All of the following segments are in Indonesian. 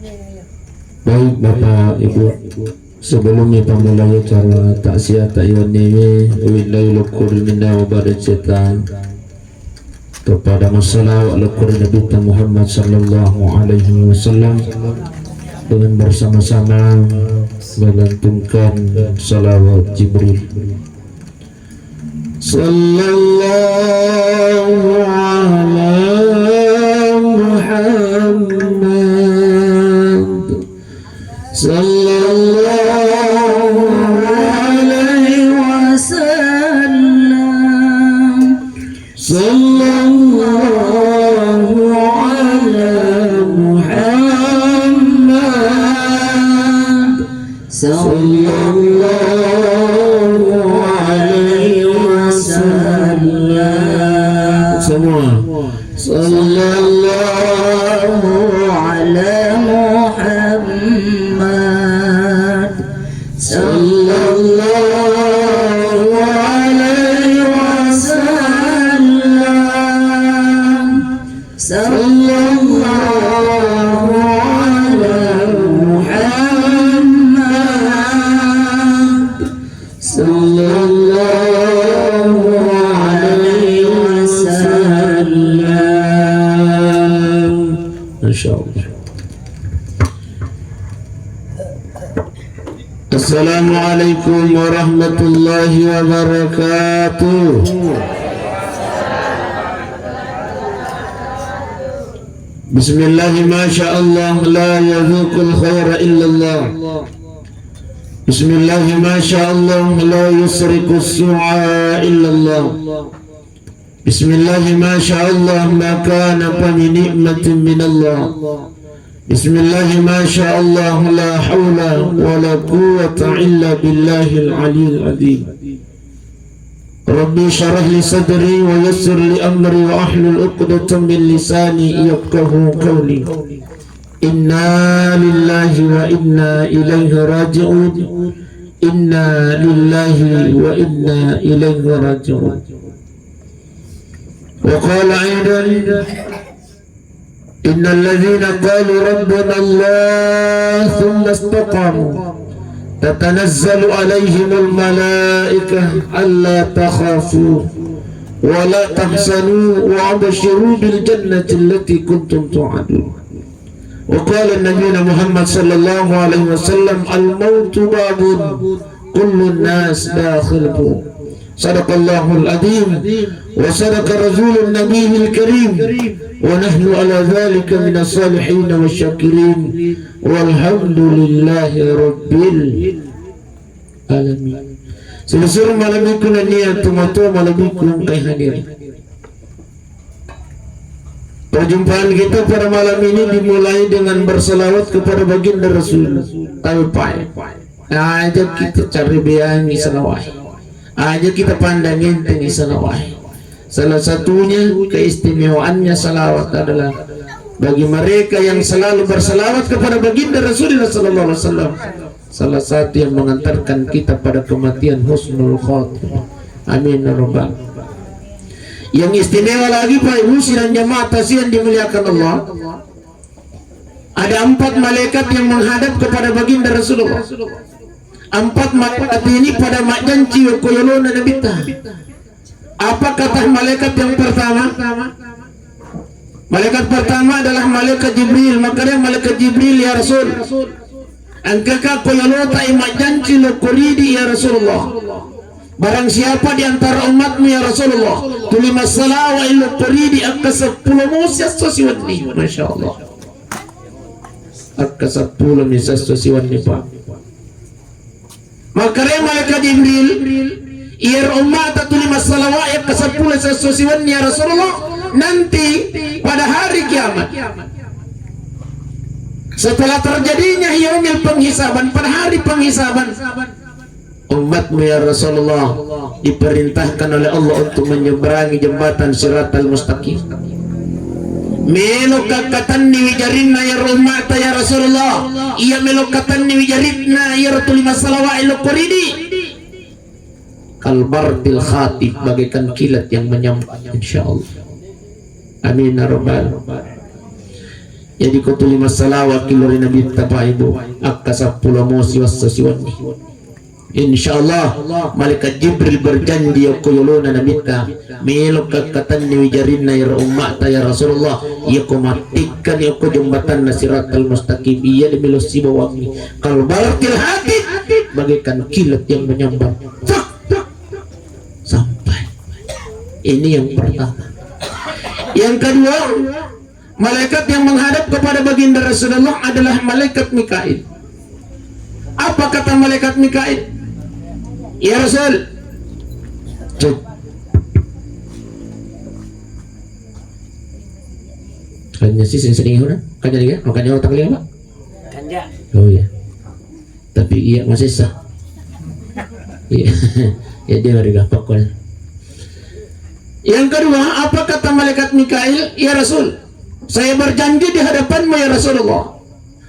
Baik Bapak Ibu, sebelumnya pamulai cara taksiah ta'iwan neme wabillahi lukur minna wa barakatuh kepada masalah lukur Nabi Muhammad sallallahu alaihi wasallam dengan bersama-sama menggantungkan salawat Jibril sallallahu ala Muhammad sallallahu alaihi wasallam sallallahu ala Muhammad sallallahu alaihi wasallam semua sallallahu ala Muhammad sallallahu alaihi wasallam sallallahu ala Muhammad sallallahu alaihi wasallam. Masyaallah. Assalamualaikum warahmatullahi wabarakatuh. Bismillah, masyaallah, la yadhuqul khaira illallah. Bismillah, masyaallah, la yusriku su'a illallah. Bismillah, masyaallah, ma kana min ni'matin min Allah. Bismillah, masyaallah, la hawla wa la quwwata illa billahil aliyyil azim. Rabbi syrah li sadri wa yassir li amri wa ahlul 'uqdatam min lisani yafqahu qawli. Inna lillahi wa inna ilaihi raji'un. Inna lillahi wa inna ilaihi raji'un. Wa qala aidan innal ladzina qalu rabbuna Allah thumma istaqamu tatanazzalu alaihimul malaikah alla takhafu wa la tahzanu wa abshiru bil jannati allati kuntum tu'adun. Wa qala nabiyuna Muhammad sallallahu alaihi wasallam al-mautu babun kullu an-nas dakhilun. Sadaqallahul azim wa sadaqa rasulun nabiyil karim wa nahnu ala dhalika minas salihin wasyakirin walhamdulillahi rabbil alamin. Seluruh malam itu niat tumato malam itu kay hadir. Perjumpaan kita pada malam ini dimulai dengan berselawat kepada baginda Rasul. Talpai. Aja kita cari biang salawat. Aja kita pandangin tinggi salawat. Salah satunya keistimewaannya salawat adalah bagi mereka yang selalu bersalawat kepada baginda Rasulullah sallallahu alaihi wasallam, salah satu yang mengantarkan kita pada kematian husnul khotimah. Amin ya rabbal. Yang istimewa lagi Pak Ibu sidang jamaah tasih yang dimuliakan Allah, ada 4 malaikat yang menghadap kepada baginda Rasulullah. 4 malaikat ini pada makjanci koyolona nabita. Apa kata malaikat yang pertama? Malaikat pertama adalah malaikat Jibril. Makanya malaikat Jibril, ya Rasul, angkaka koyolota makjanci lokoridi ya Rasulullah. Barang siapa di antara umatmu ya Rasulullah tulima salawa ilo koridi akka 10 musyas sosiwani. Masya Allah, akka 10 musyas sosiwani Pak. Makanya malaikat Jibril ir umat tulima salawa akka 10 sosiwani ya Rasulullah nanti pada hari kiamat. Setelah terjadinya yaumil penghisaban, pada hari penghisaban, umatmu ya Rasulullah diperintahkan oleh Allah untuk menyeberangi jembatan Siratal Mustaqim. Melokatan ni wijarinna ya umat ya Rasulullah, ia melokatan ni wijarinna ya tulima salawa ilo koridi. Kalbartil khatib, bagaikan kilat yang menyambar, insyaallah. Amin ya rabbal. jadi kutuli masalah wakil nabi tapaibu akasapula mosi wasasiwani. Insyaallah malaikat Jibril berjanji aku yuluna nabita milok kakatan ni wijarinna ya ummat ya Rasulullah ya matikan ya jembatan nasiratal mustaqim iya demilos sibawangi kalau balakil hati bagaikan kilat yang menyambar sampai. Ini yang pertama. Yang kedua, malaikat yang menghadap kepada baginda Rasulullah adalah malaikat Mikail. Apa kata malaikat Mikail? Ya Rasul, cuk. Kanya sih sering huna, kanya dia, makanya otak dia apa? Kanya. Oh ya. Tapi iya masih sah. Iya, ya dia harga pokoknya. Yang kedua, apa kata malaikat Mikail? Ya Rasul, saya berjanji di hadapanmu ya Rasulullah,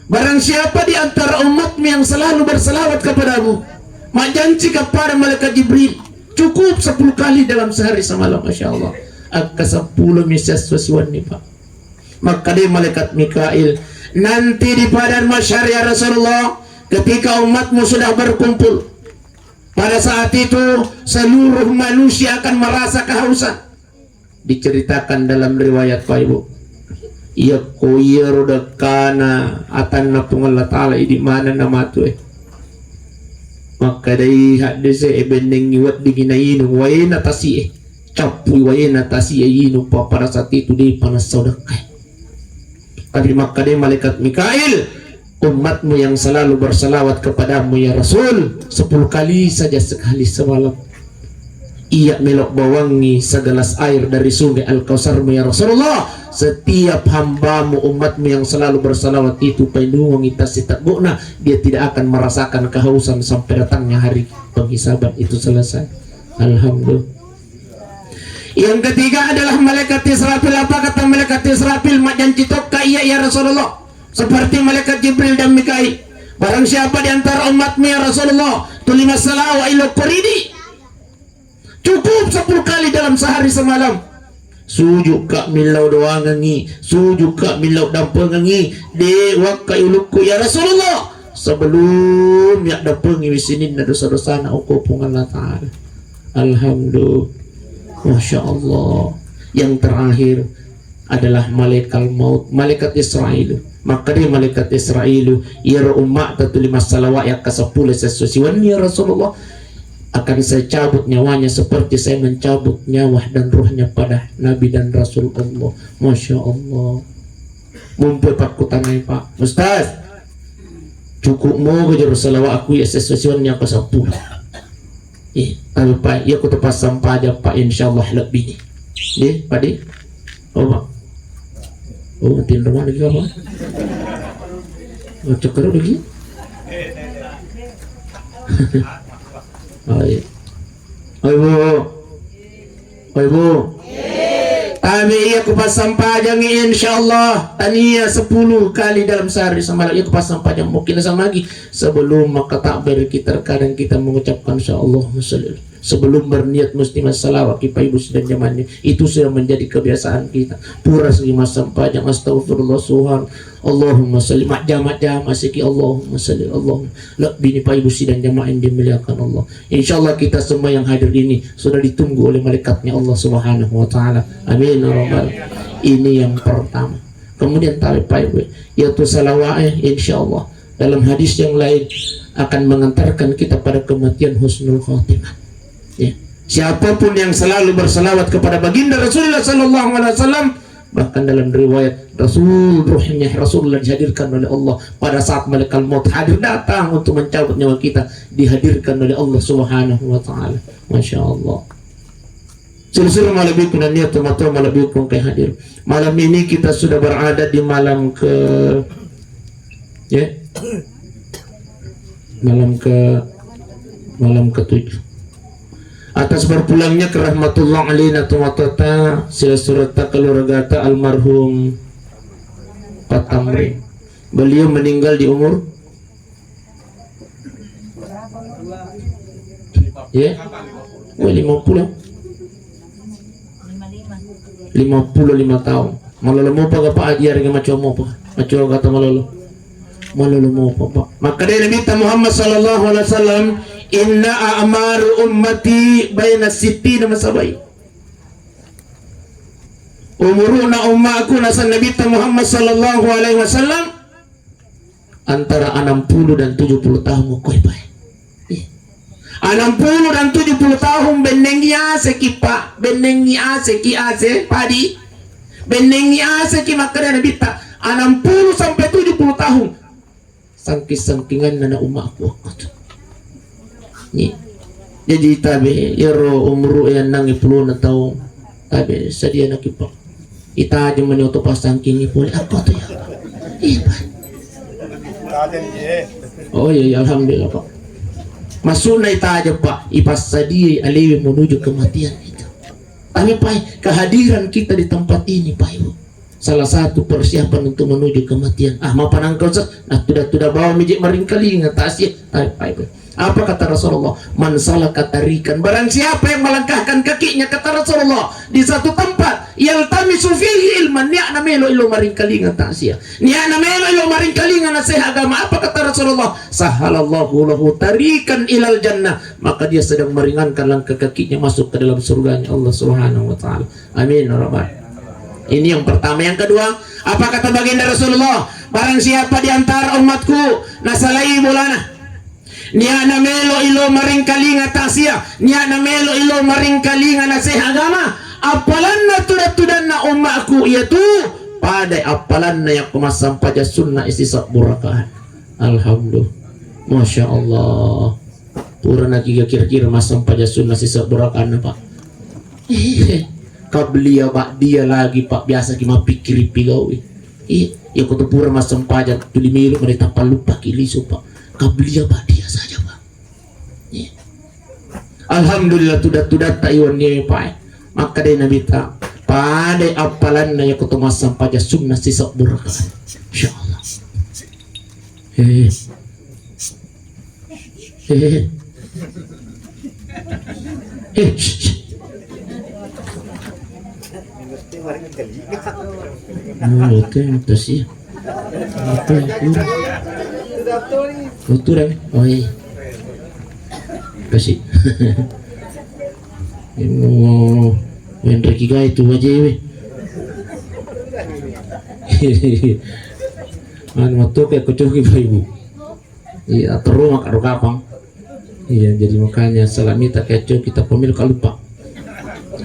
barang siapa di antara umatmu yang selalu berselawat kepadamu, mak janji kepada malaikat Jibril cukup 10 kali dalam sehari semalam. Masya Allah, akka 10 misyas wasiwan nih Pak. Maka dia malaikat Mikail nanti di padang mahsyar ya Rasulullah, ketika umatmu sudah berkumpul, pada saat itu seluruh manusia akan merasa kehausan. Diceritakan dalam riwayat Pak Ibu, ya koyer dekana atan napung Allah Ta'ala di mana nama tu maka dari hadis ebendeng iwat diginainu waina tasi capu waina tasi yinu pada saat itu di panas saudakai. Tapi maka dia malaikat Mikail, umatmu yang selalu bersalawat kepadamu ya Rasul 10 kali saja sekali semalam, ia melok bawangi segelas air dari sungai Al-Kausarmu ya Rasulullah. Setiap hambamu umatmu yang selalu bersalawat itu pendungi tasita guna, dia tidak akan merasakan kehausan sampai datangnya hari penghisaban itu selesai. Alhamdulillah. Yang ketiga adalah malaikat Israfil. Apa kata malaikat Israfil? Majan citok iya ya Rasulullah, seperti malaikat Jibril dan Mikail. Barang siapa di antara umatmu ya Rasulullah tulima salawa ila quridi, cukup 10 kali dalam sehari semalam. Sujuk kak milau doang ngangi, sujuk kak milau dampeng ngangi dewak kayulukku ya Rasulullah, sebelum yak dampeng wisinin na dosa-dosa na uko Allah Ta'ala. Alhamdulillah, Masya Allah. Yang terakhir adalah malaikat maut, malaikat Israel. Maka dia malaikat Israel ya ummat tatulima salawat yak kasapula sesusiwan ya Rasulullah, akan saya cabut nyawanya seperti saya mencabut nyawa dan ruhnya pada Nabi dan Rasul Allah. Masya Allah. Mumpul Pak kutanai Pak Ustaz, cukup mau kejar salawat aku ya sesuatunya ke 10. Kalau Pak ya aku tepas sampah aja Pak, insyaallah lebih nih Pak di. Oh Pak, oh tin rumah lagi apa? Oh cekar lagi. Oh iya. Oh ibu, oh ibu. Kami iya kupas sampah jangi insyaallah tania 10 kali dalam sehari semalam. Iya kupas sampah jang mungkin sama lagi sebelum maka takbir kita terkadang kita mengucapkan insyaallah sebelum berniat mesti masalah kita ibu dan zamannya itu sudah menjadi kebiasaan kita. Pura segi sampah jang astagfirullah suhan Allahumma salli jama siki Allahumma salli Allahumma lebih Pak Ibu dan jamaah yang dimuliakan Allah. Insyaallah kita semua yang hadir ini sudah ditunggu oleh malaikatnya Allah Subhanahu wa taala. Amin ya rabbal. Ini yang pertama. Kemudian tarik Pak Ibu yaitu salawat insyaallah dalam hadis yang lain akan mengantarkan kita pada kematian husnul khatimah. Ya. Siapapun yang selalu bersalawat kepada baginda Rasulullah sallallahu alaihi wasallam, bahkan dalam riwayat Rasul ruhnya Rasulullah dihadirkan oleh Allah pada saat malaikat maut hadir datang untuk mencabut nyawa kita, dihadirkan oleh Allah Subhanahu wa taala. Masya Allah. Silsilah malabikum dan niat mata malabikum kayak hadir. Malam ini kita sudah berada di malam ke malam ke-7 atas berpulangnya ke rahmatullah alaina tumatata silsurata keluargata almarhum Pak Tamrin. Beliau meninggal di umur 55 tahun. Malah lemo pa pa ajar ke macam apa? Macam kata malulu mo pa. Maka dia Nabi Muhammad sallallahu alaihi wasallam, inna a'maru ummati baina sittina masabay. Umuruna ummaku nasa Nabi Muhammad sallallahu alaihi wasallam antara 60 dan 70 tahun mo koy bay. 60 dan 70 tahun benengi ase kipa, benengi ase ki ase padi, benengi ase ki makanya Nabi 60 sampai 70 tahun. Sangkis-sangkingan na umakku. Ni. Jadi tabi yaro umru yan nang 10 na tahun. Tabi sadia nakipa. Ita aja menyoto pasangking ni puli apa tu ya. Iya. Oh iya, alhamdulillah Pak. Masuk na ita aja Pak. Ipas sadia aliwi menuju kematian itu. Tapi Pak, kehadiran kita di tempat ini Pak Ibu, salah satu persiapan untuk menuju kematian. Mapan engkau nah sudah bawa mijik maringkali ngatasi. Apa kata Rasulullah? Man salaka tarikan, barang siapa yang melangkahkan kakinya, kata Rasulullah, di satu tempat yaltamisu fihi ilman, niya na melo ilo maringkali ngatasi. Niya na melo ilo maringkali ngatasi agama. Apa kata Rasulullah? Sahalallahu lahu tarikan ilal jannah, maka dia sedang meringankan langkah kakinya masuk ke dalam surganya Allah Subhanahu wa taala. Amin ya rabbal. Ini yang pertama. Yang kedua, apa kata baginda Rasulullah? Barang siapa di antara umatku nasalai bulana, niya na melo ilo maring kalinga tasya, niya na melo ilo maring kalinga nasih agama, apalan na tudan na umatku yaitu pada apalan na yang kumasam pada sunnah istisab burakahan. Alhamdulillah, masya Allah. Pura lagi kira-kira masam pada sunnah istisab burakahan Pak. Kablia Pak dia lagi Pak biasa kima pikiri pigawi. Ya kutu pura masam pajak tuli milu mereka lupa kilisu Pak. Kablia Pak dia saja Pak. Alhamdulillah tudat tayuan ni Pak. Maka dia Nabi tak pada apalan na ya kutu masam pajak sunnah sisa buraka. Insyaallah. Oke, sih. Kultur ya? Oh iya. Kasih. Mau yang rekiga itu aja ya. Motor kayak kucuki ibu. Iya, terus mak kapang. Iya, jadi makanya salamita kecoh kita pemilu kalupa.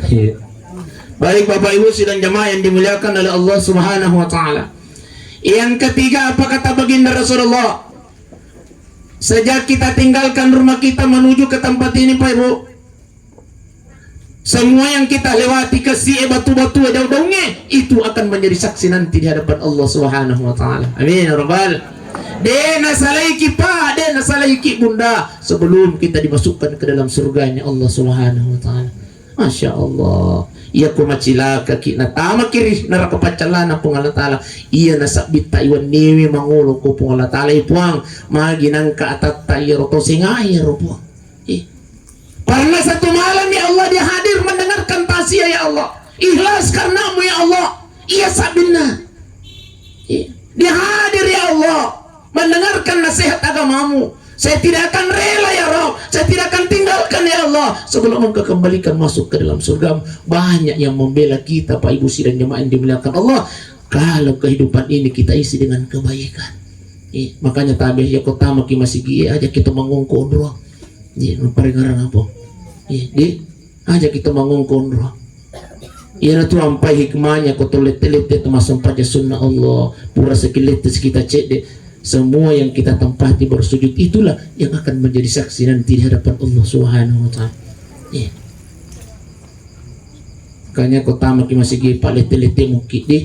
Iya. Baik Bapak Ibu sidang jamaah yang dimuliakan oleh Allah Subhanahu wa taala. Yang ketiga, apa kata baginda Rasulullah? Sejak kita tinggalkan rumah kita menuju ke tempat ini Pak Ibu, semua yang kita lewati ke si batu-batu daun-daunnya itu akan menjadi saksi nanti di hadapan Allah Subhanahu wa taala. Amin ya rabbal. Dena salaiki Pak, dena salaiki Bunda sebelum kita dimasukkan ke dalam surganya Allah Subhanahu wa taala. Masya Allah. Ia kumacila kaki na tama kiri neraka pacalana pung Allah taala. Ia nasabit taiwan niwi mangulo ko pung Allah taala ipuang maginang ka atat tayo to singai rupo. Karena satu malam ya Allah dia hadir mendengarkan tasya ya Allah. Ikhlas karenamu ya Allah. Ia sabina. Dia hadir ya Allah mendengarkan nasihat agamamu. Saya tidak akan rela ya Rabb, saya tidak akan tinggalkan ya Allah sebelum Engkau kembalikan masuk ke dalam surga. Banyak yang membela kita Pak Ibu sidang jemaah yang dimuliakan Allah. Kalau kehidupan ini kita isi dengan kebaikan, makanya tabih ya kota maki masih gia aja kita mengungkon roh. Paringarang apa? Aja kita mengungkon roh. Ia tu ampai hikmahnya kau telet-telet itu masuk pada sunnah Allah. Pura sekilit kita cek deh. Semua yang kita tempati bersujud itulah yang akan menjadi saksi nanti di hadapan Allah Subhanahu wa taala. Makanya kota maki masih gi palete-lete mungkin deh.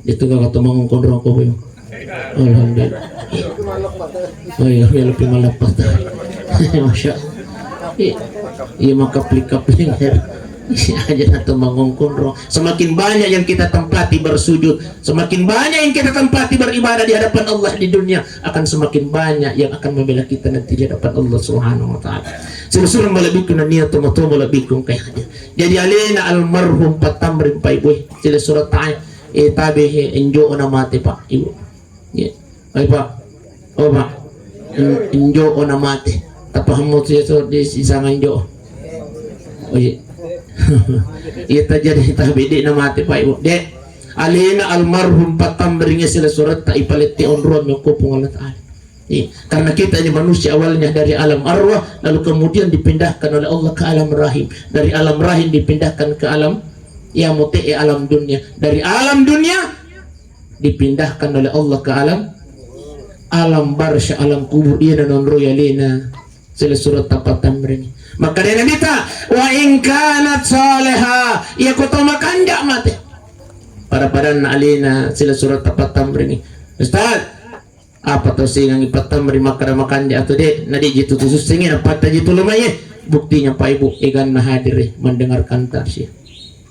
Itu kalau kata mengongkon rokok yo. Alhamdulillah. Oh iya, lebih malapat. Masya Allah. Iya maka plik-plik aja atau mengongkon roh. Semakin banyak yang kita tempati bersujud, semakin banyak yang kita tempati beribadah di hadapan Allah di dunia, akan semakin banyak yang akan membela kita nanti di hadapan Allah Subhanahu wa taala. Seluruh malabikun niat tuh malabikun kayak aja. Jadi alena almarhum patamrin Pak Ibu. Sila surat tabi enjo na mati Pak Ibu. Ya. Ay Pak. Oh Pak. Injo o na mate. Tapahamo siya so di isang injo. Oh iya. Iya jadi tabidi na mate Pak Ibu. Dek. Alina almarhum patamringnya sila surat ta ipalit ti onron yung kupong Allah Ta'ala. Karena kita ini manusia awalnya dari alam arwah, lalu kemudian dipindahkan oleh Allah ke alam rahim, dari alam rahim dipindahkan ke alam alam dunia, dari alam dunia dipindahkan oleh Allah ke alam barsya, alam kubur. Iya non royalina sila surat tapat tamrin. Maka dia minta wa in kanat saleha, ia kota makanja mate para alina sila surat tapat tamrin. Ustaz, apa tuh sih yang ipatam makara makan di atau deh nadi jitu tusus singin apa tadi itu lumayan buktinya Pak Ibu ikan hadir mendengarkan tafsir.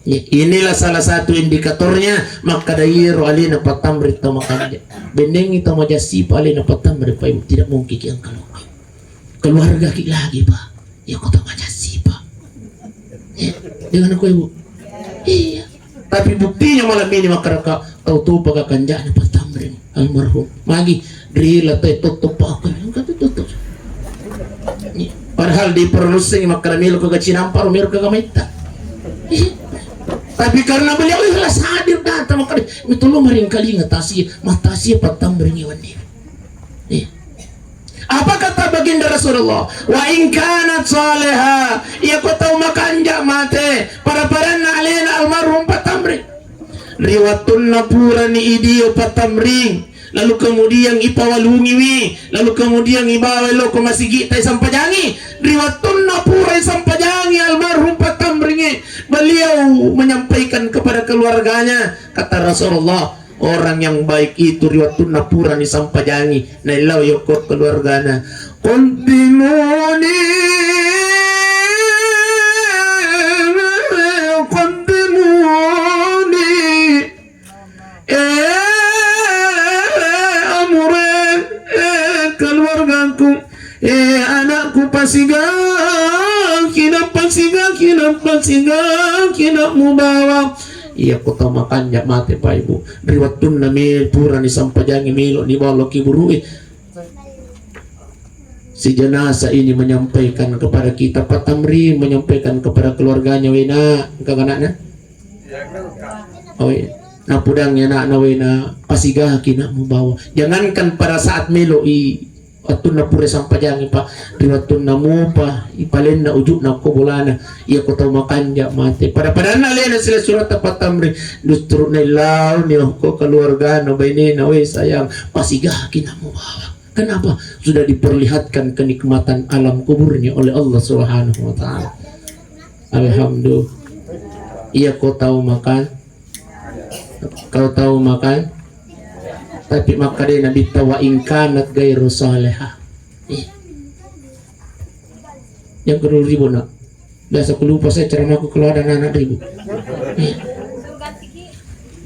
Ya, inilah salah satu indikatornya maka dairu alina patam berita makan dia bendeng itu majasi alina patam Pak Ibu tidak mungkin yang keluarga kita lagi Pak ya kota majasi Pak ya, dengan aku Ibu iya tapi buktinya malam ini maka tahu tuh pakai kanjanya patam almarhum magi drila tay tutup ako tutup. Padahal di perlusing makaramil ko gacinampar umir ka kamita. Tapi karena beliau ikhlas hadir datang maka itu lo maring kali ngatasi matasi patang beringiwan dia. Apa kata baginda Rasulullah? Wa in kanat saleha, ia ko tahu makanja mate para na alena almarhum patamri. Riwatun napurani idio patamring. Lalu kemudian ipawalungi wi, lalu kemudian ibawa lo ke masigi tay sampajangi, riwatun napura sampajangi almarhum patamringi. Beliau menyampaikan kepada keluarganya, kata Rasulullah, orang yang baik itu riwatun napura ni sampajangi, nailaw yokot keluarganya. Kontinuni anakku pasigang kinap mu bawa iya kota makan jak mati Pak Ibu riwatun namil pura ni sampajangi milo ni bawa loki burui. Si jenazah ini menyampaikan kepada kita Pak Tamri menyampaikan kepada keluarganya wena kaganakna oh iya na pudangnya na wena pasigah kinap mu bawa jangankan pada saat milo atun na pura sampajangi Pak riwatun na mo pa ipalin na ujuk na ko bulana iya ko taw makanja mate pada na lena sila surat tapat tamri justru na ilaw ni ko keluarga na bayni na we sayang pasigah kinamu bawa. Kenapa? Sudah diperlihatkan kenikmatan alam kuburnya oleh Allah Subhanahu wa taala. Alhamdulillah. Iya kau tahu makan? Kau tahu makan? Tapi maka dia nabi tawa ingkanat gairu salihah. Yang kedua ribu nak. Biasa aku lupa saya ceramah aku keluar dan anak ribu.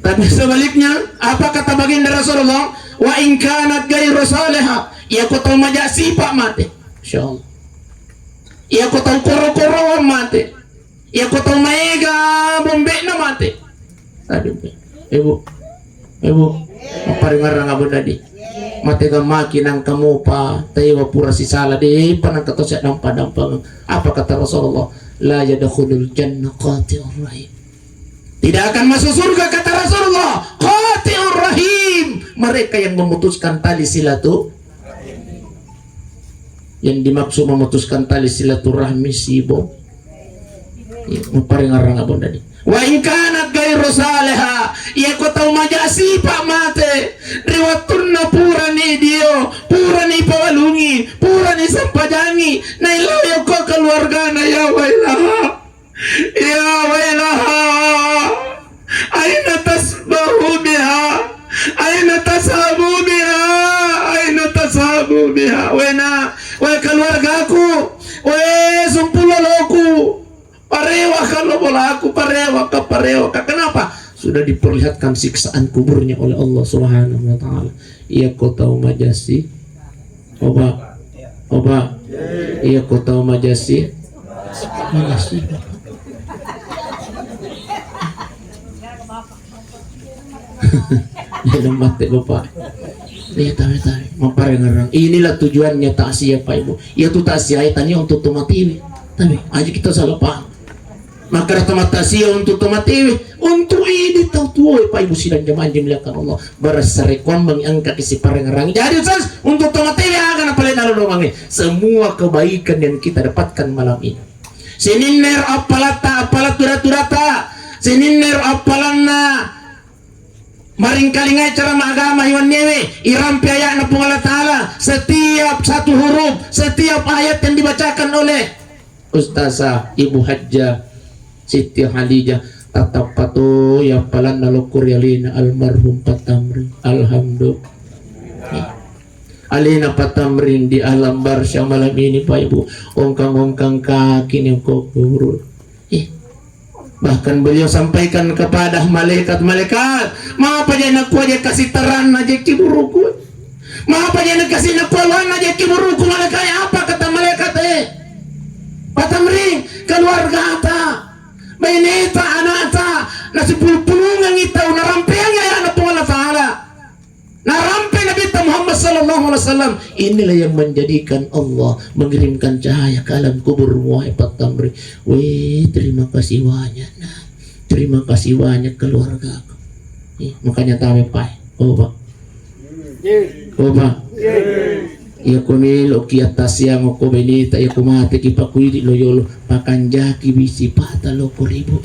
Tapi sebaliknya apa kata baginda Rasulullah? Wa ingkanat gairu salihah. Ia kau tahu majasi pak mati. Insyaallah. Ia kau tahu koro-koro mati. Ia kau tahu mega bombe na mati. Aduh, ibu. Paring ngarang abon tadi mati gamaki nang kamu pa tayo pura si sala di panang katosya dampang apa kata Rasulullah la yadkhulul jannah qati'ur rahim tidak akan masuk surga kata Rasulullah qati'ur rahim mereka yang memutuskan tali silatu yang dimaksud memutuskan tali silaturahmi sibo paring ngarang abon tadi wa in kanat gairu salihah ia ko tahu majasi pak mate riwatun pura ni dio pura ni pawalungi pura ni sampajangi na ilayo ko keluarga na ya wailaha aina tasbahu biha aina tasabu biha wena keluargaku sumpuloloku parewa kalau bola aku parewa kenapa sudah diperlihatkan siksaan kuburnya oleh Allah Subhanahu wa taala. Ia kau tahu majasi oba iya kau tahu majasi dalam mati bapak Lihat tahu memperengarang. Inilah tujuannya taksiah Pak Ibu. Yaitu taksiah tanya untuk tomatiwi. Tapi aja kita salah paham. Maka tomat taksiah untuk tomatiwi. Untuk ini tahu tuh Pak Ibu sidang jemaah dimuliakan Allah. Bersarekon mengangkat isi perengarang. Jadi untuk tomatiwi akan apa lain lalu semua kebaikan yang kita dapatkan malam ini. Sininer apalat turata. Sininer apalana. Maring kalingai cara agama iwan newe irampi ayat na Allah Ta'ala setiap satu huruf setiap ayat yang dibacakan oleh Ustazah Ibu Hajjah Siti Halijah tatap patu yang palan nalokur yalina almarhum Patamrin alhamdulillah alina Patamrin di alam barsya malam ini Pak Ibu ongkang-ongkang kaki nih kok buruk. Bahkan beliau sampaikan kepada malaikat-malaikat, "Ma apa jangan aku aja kasih terang aja kiburuku. Ma apa jangan kasih nakuan aja kiburuku malaikat apa kata malaikat Patamring keluarga ata. Bainita anak ata nasi pulungan kita narampiang ya anak Allah Ta'ala. Narampi Nabi Muhammad sallallahu alaihi wasallam. Inilah yang menjadikan Allah mengirimkan cahaya ke alam kubur wahai Patamri. Wih, terima kasih banyak. Nah, terima kasih banyak keluarga aku. Makanya tahu Pak. Oh, Pak. Oh, Pak. Ya kumil oki atas yang ko benita ya kumate ki pakuidi loyolo pakanjaki bisi pata lo ko ribu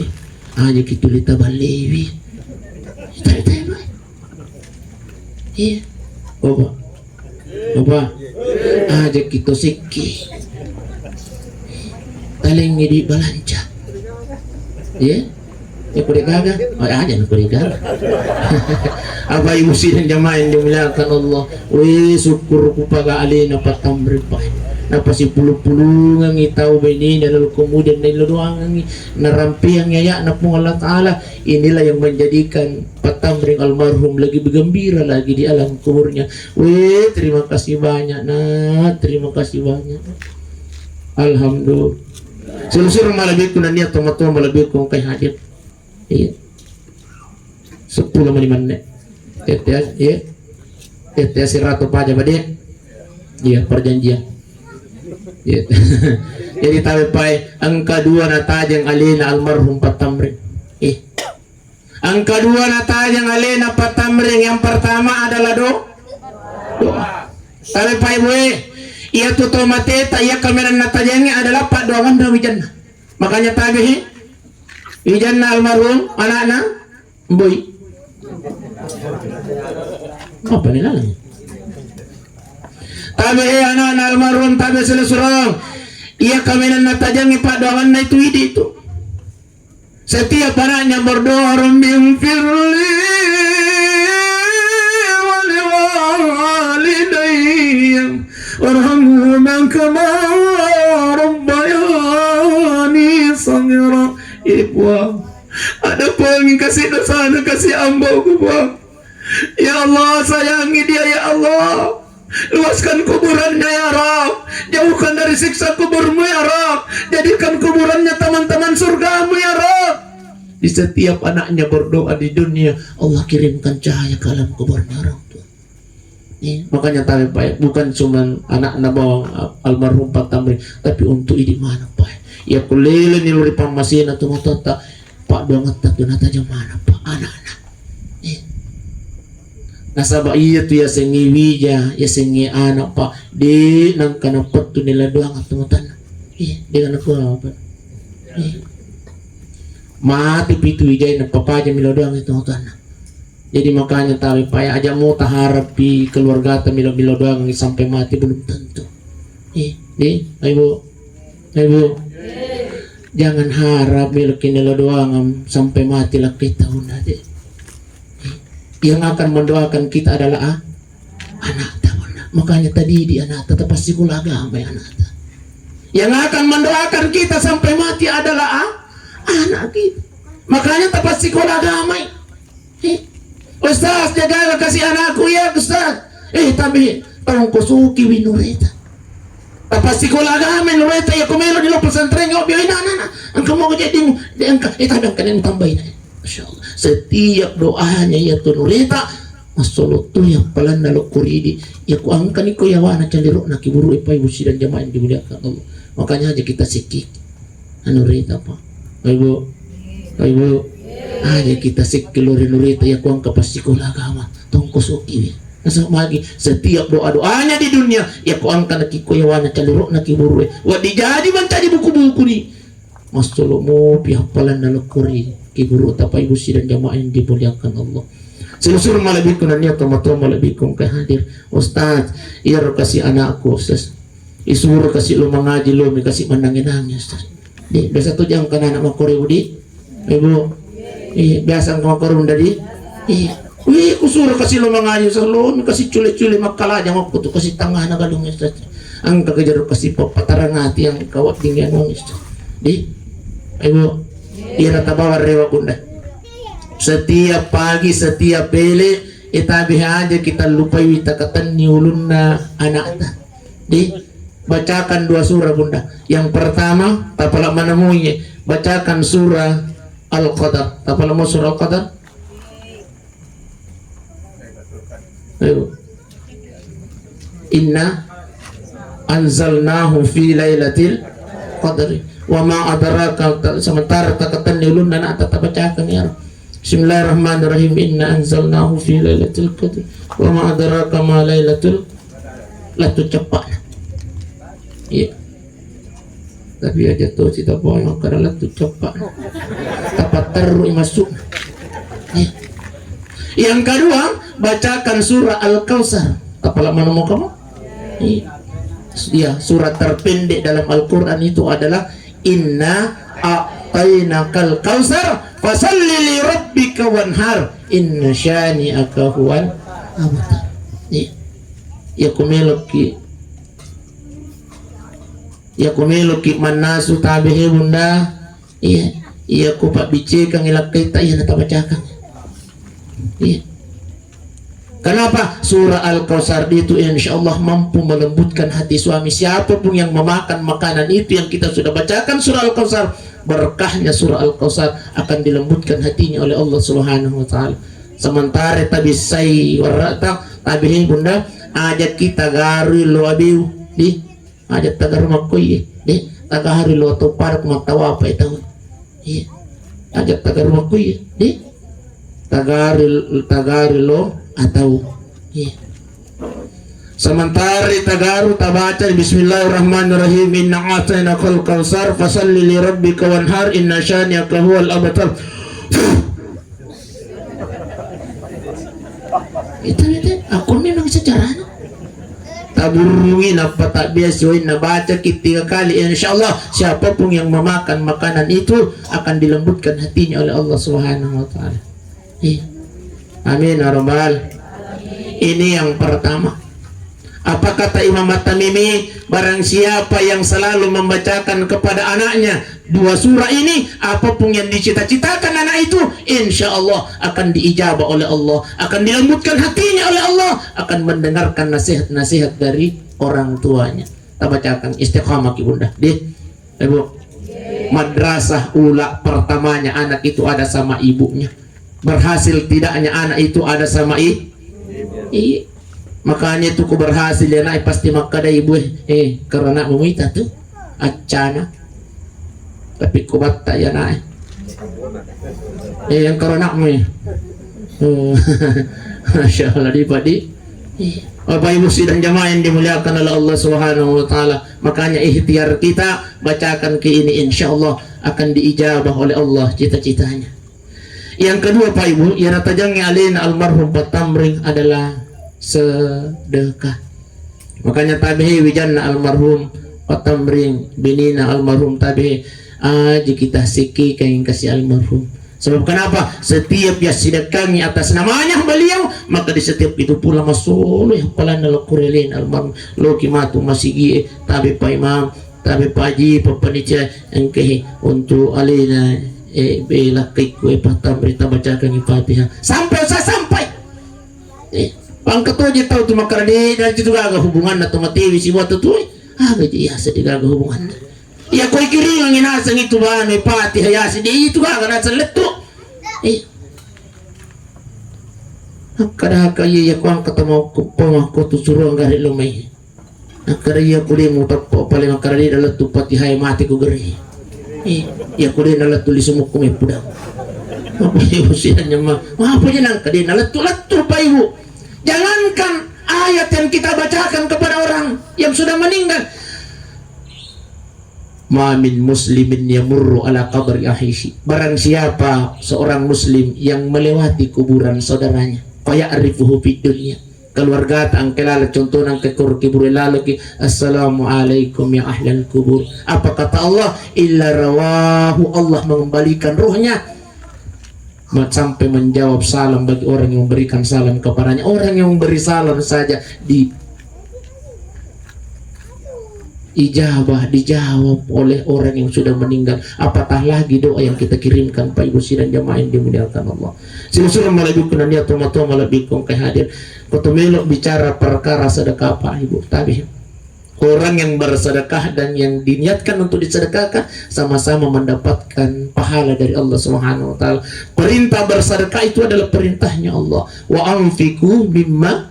aja kitulita balewi. Iya, Oba, aja kita siki, taling di balanca, ya, ya kuda gaga, aja nak kuda gaga. Apa ibu sidang jamaah yang dimuliakan Allah, wih syukur kupaga alina Patamri Pak. Napa si puluh-puluh ngangi tahu bini dan lalu kemudian dari doang ngangi narampi yang ya napung Allah Ta'ala. Inilah yang menjadikan Patamring almarhum lagi bergembira lagi di alam kuburnya. Wih, terima kasih banyak nah, terima kasih banyak. Alhamdulillah. Selusur malabiku dan niat tomat-tomat malabiku kay hadir. Iya. 10 menit. Tetes, ya. Tetes ratu paja badai. Iya, perjanjian. Jadi tahu pai angka 2 natajang alina almarhum Patamring. Angka 2 natajang alina Patamring yang pertama adalah doa. Tahu pai boy, ia tuto mateta ia kameran natajangnya adalah pak doangan dalam jannah. Makanya tabihi jannah almarhum anak-anak boy. Apa nih namanya? Tabi anak almarhum tabi selesurang ia kaminan natajangi pak doangan na itu ide itu setiap anaknya berdoa Rabbi firli wali walidayya warhamhuma kama rabbayani saghira. Ibu ada pengen kasih dosa kasih ambau ku ya Allah sayangi dia ya Allah. Luaskan kuburannya ya Rab, jauhkan dari siksa kuburmu ya Rab, jadikan kuburannya taman-taman surgamu ya Rab. Di setiap anaknya berdoa di dunia, Allah kirimkan cahaya ke alam kuburnya orang tua. Makanya tahu Pak, bukan cuma anak-anak bawang almarhum Patamri, tapi untuk ini mana Pak? Ya kulele niluri pamasina tu matata Pak doangat tak donata mana Pak anak-anak. Nasaba iya tu ya sengi wija ya sengi anak Pak di nang kana petu nila doang atau matan dengan aku apa mati pitu wija na papa aja milo doang itu matan. Jadi makanya tahu Pak ya aja mau taharap pi keluarga ta milo doang sampai mati belum tentu. Ibu jangan harap milo kinilo doang sampai mati lah kita unade. Yang akan mendoakan kita adalah anak tawana. Makanya tadi di anak tetap pasti kula agama ya anak. Yang akan mendoakan kita sampai mati adalah anak kita. Makanya tetap pasti kula agama. Ustaz jaga kasih anakku ya Ustaz. Tapi tolong kusuki winureta. Pasti kula agama winureta ya kumelo di lo pesantren yo biarin anak. Engkau mau jadi engkau tapi kan yang tambahin. Masya Allah. Setiap doanya ya tunurita Masolot tuh yang palan nalok kuridi ya ku angkan iko ya wana calirok na kiburu ipai busi dan jamaah yang dimuliakan Allah. Makanya aja kita sikik anu rita apa ibu aja kita sikik lori-lori ya ku angka pasti sekolah agama tongkos oki nasa magi setiap doa-doanya di dunia ya ku angka na kiko ya wana calirok na kiburu wa dijadi man tadi buku-buku ni masolot mo pihak palan nalok kuridi kiburu tapai busi dan jamaah yang dimuliakan Allah. Selusur malabikun dan niat tomato malabikun kay hadir Ustaz iya kasih anakku Ustaz isuro kasih lo mengaji lo mi kasih menangin-nangin Ustaz di biasa tuh jangan kan anak makore di ibu biasa makore dari kusuro kasih lo mengaji Ustaz lo mi kasih culik-culik makala jangan waktu tuh kasih tangah na galung Ustaz ang kagajar kasih papatarang hati yang kawat tinggian Ustaz di ibu iya natabawar rewa bunda. Setiap pagi, setiap bele itabi aja kita lupa witakatan niulun na anak ta. Di bacakan 2 surah bunda. Yang pertama tapala manamuye bacakan surah Al-Qadar. Tapala mo surah Al-Qadar? Ayo. Inna anzalnahu fi lailatul qadri wa ma adraka sementara takatan niulun na anak bacakan ya. Bismillahirrahmanirrahim. Inna anzalnahu fi lailatul qadr wa ma adraka ma lailatul latu cepat. Iya. Tapi aja tuh kita bohong karena latu cepat. Tapat terus masuk. Ya. Yang kedua, bacakan surah Al-Kautsar. Apalah mana mau kamu? Iya. Ya, surat terpendek dalam Al-Qur'an itu adalah Inna a'tainakal kautsar fasalli li rabbika wanhar inna syani'aka huwal abtar. Ya kumeloki manasu tabihi bunda. Iya ku pak bice kang ilak kita iya nata bacakan. Iya. Kenapa? Surah Al-Kautsar itu insyaallah mampu melembutkan hati suami. Siapapun yang memakan makanan itu yang kita sudah bacakan surah Al-Kautsar, berkahnya surah Al-Kautsar akan dilembutkan hatinya oleh Allah Subhanahu wa taala. Sementara tabi sai warata tabi bunda ajak kita gari lo abiu di ajak tagar makoy di tagari lo to parak matawa pa itaw. Iya. Ajak tagar makoy di tagari lo atau sementara tagaru tabaca bismillahirrahmanirrahim inna a'tainakal kautsar fasalli li rabbika wanhar inna syani'aka huwal abtar. Itu aku memang sejarahnya taburungin apa tak biasain na baca kita 3 kali insyaallah siapapun yang memakan makanan itu akan dilembutkan hatinya oleh Allah Subhanahu wa taala. Amin ya rabbal. Ini yang pertama. Apa kata Imam At-Tamimi? Barang siapa yang selalu membacakan kepada anaknya 2 surah ini, apapun yang dicita-citakan anak itu insya Allah akan diijabah oleh Allah, akan dilembutkan hatinya oleh Allah, akan mendengarkan nasihat-nasihat dari orang tuanya. Kita bacakan istiqamah ibunda di ibu. Madrasah ula pertamanya anak itu ada sama ibunya. Berhasil tidaknya anak itu ada sama makanya itu ku berhasil ya naik pasti makada ibu karena memita tuh acana tapi ku batta ya naik yang karena Masya Allah dipadi Bapak Ibu sidang jamaah yang dimuliakan oleh Allah Subhanahu wa taala. Makanya ikhtiar kita bacakan ke ini insya Allah akan diijabah oleh Allah cita-citanya. Yang kedua Pak Ibu, yang natajangnya alina almarhum Patamring adalah sedekah. Makanya tabihi wijanna almarhum Patamring binina almarhum tabihi aja kita siki kain kasih almarhum. Sebab kenapa? Setiap ya sedekahnya atas namanya beliau, maka di setiap itu pula masuk yang palan dalam kurelin almarhum loki matu masigi tabi Pak Imam tabi Pak Haji panitia engkeh untuk alina bela kikwe patah berita bacakan Al-Fatihah sampai pangkat aja tahu tu makar di dan itu juga agak hubungan atau mati si buat tu agak ya sedikit agak hubungan ya kau kiri yang inasang itu bahan Al-Fatihah ya sedih itu agak nasa letuk Kada kaya ya kuang ketemu pemako tu suruh gari lumai. Kada ya kuli mutat po paling kada di dalam tupat hai mati ku geri. Ya kuli dalam tulis sumuk kumi pudang. Apa ibu sianya mah? Apa je nang kada dalam tulat pa ibu. Jangankan ayat yang kita bacakan kepada orang yang sudah meninggal. Ma min muslimin yamurru ala qabri ahihi. Barang siapa seorang muslim yang melewati kuburan saudaranya, faya'rifuhu fid dunya. Keluarga ang kilala contoh nang kekor kibur lalaki, assalamualaikum ya ahlal kubur. Apa kata Allah? Illa rawahu, Allah mengembalikan ruhnya sampai menjawab salam bagi orang yang memberikan salam kepadanya. Orang yang memberi salam saja dijawab oleh orang yang sudah meninggal, apatah lagi doa yang kita kirimkan Pak Ibu sidang jamaah yang dimuliakan Allah. Silakan malaikum niat tomato malabikum kay hadir kotomelok bicara perkara sedekah Pak Ibu. Tapi orang yang bersedekah dan yang diniatkan untuk disedekahkan sama-sama mendapatkan pahala dari Allah Subhanahu wa taala. Perintah bersedekah itu adalah perintahnya Allah. Wa anfiqu mimma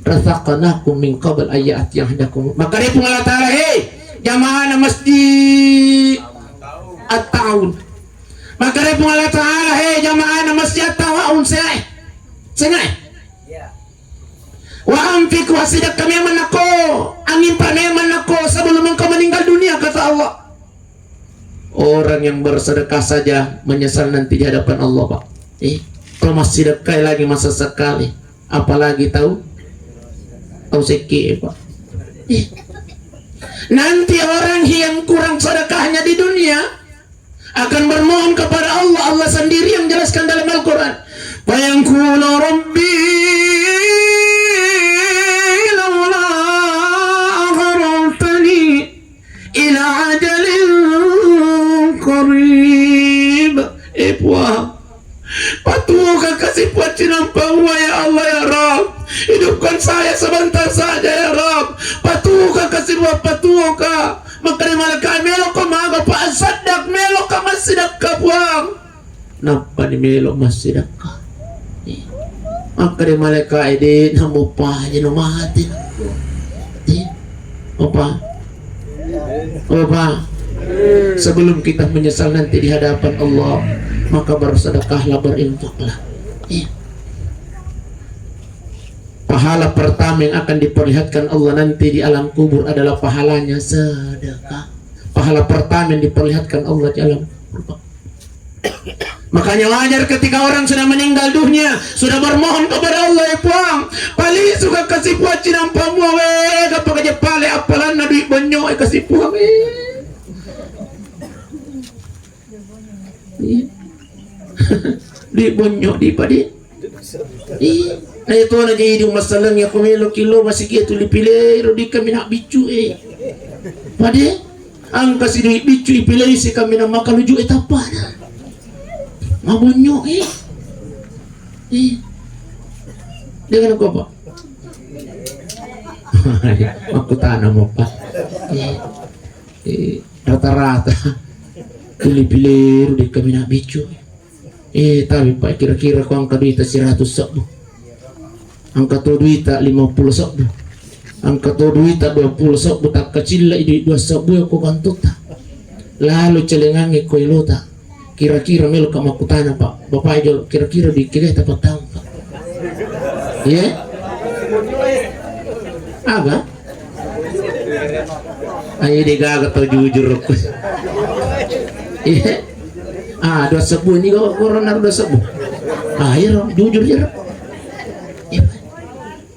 razaqnakum min qabl ayati ahdakum. Maka dia Allah taala, hei jamaah masjid at-taun. Maka dia Allah taala, hei jamaah masjid at-taun sengai. Wa anfiqu hasidak kami manako, angin paneman ako sebelum engkau meninggal dunia, kata Allah. Orang yang bersedekah saja menyesal nanti di hadapan Allah, Pak. Kalau masih sedekah lagi masa sekali, apalagi tahu seki, Pak. Nanti orang yang kurang sedekahnya di dunia akan bermohon kepada Allah. Allah sendiri yang jelaskan dalam Al-Quran, fayaqulu rabbi laula akhartani ila ajalin qarib. Patuhkah kasih buat cinampawa ya Allah ya Rabb. Hidupkan saya sebentar saja ya Rabb. Patuhkah kasih buat patuhkah. Maka malaikat melok ka maga pa sadak melok ka masjidak ka buang. Napa ni melok masjidak ka. Maka malaikat ide namo pa jeno mati. Opa. Sebelum kita menyesal nanti di hadapan Allah, maka bersedekahlah, berinfaklah. Pahala pertama yang akan diperlihatkan Allah nanti di alam kubur adalah pahalanya sedekah. Pahala pertama yang diperlihatkan Allah di alam kubur. Makanya wajar ketika orang sudah meninggal dunia, sudah bermohon kepada Allah, ya puang pali suka kasih buat cinam pamu kapag aja pale apalan na duit banyo kasih puang duit banyo di padi. Nah itu na jadi masalahnya kumelo kilo masih gitu dipilih di kami nak bicu padi ang kasih duit bicu ipilih si kami nak makan luju etapa mabunyo dia kan apa aku tanam apa rata-rata pilih-pilih di kami nak bicu tapi Pak kira-kira kau angka duit 100 sabu, angka tu duit 50 sabu, angka tu duit 20 sabu, tak kecil lah duit 2 sabu aku kantuk tak lalu celengangi koi lota. Kira-kira melo kamu kutana Pak Bapak aja kira-kira dikira dapat tahu Pak agak ayo digagat atau jujur aku 2 sebu ini corona 2 sebu ayo jujur ya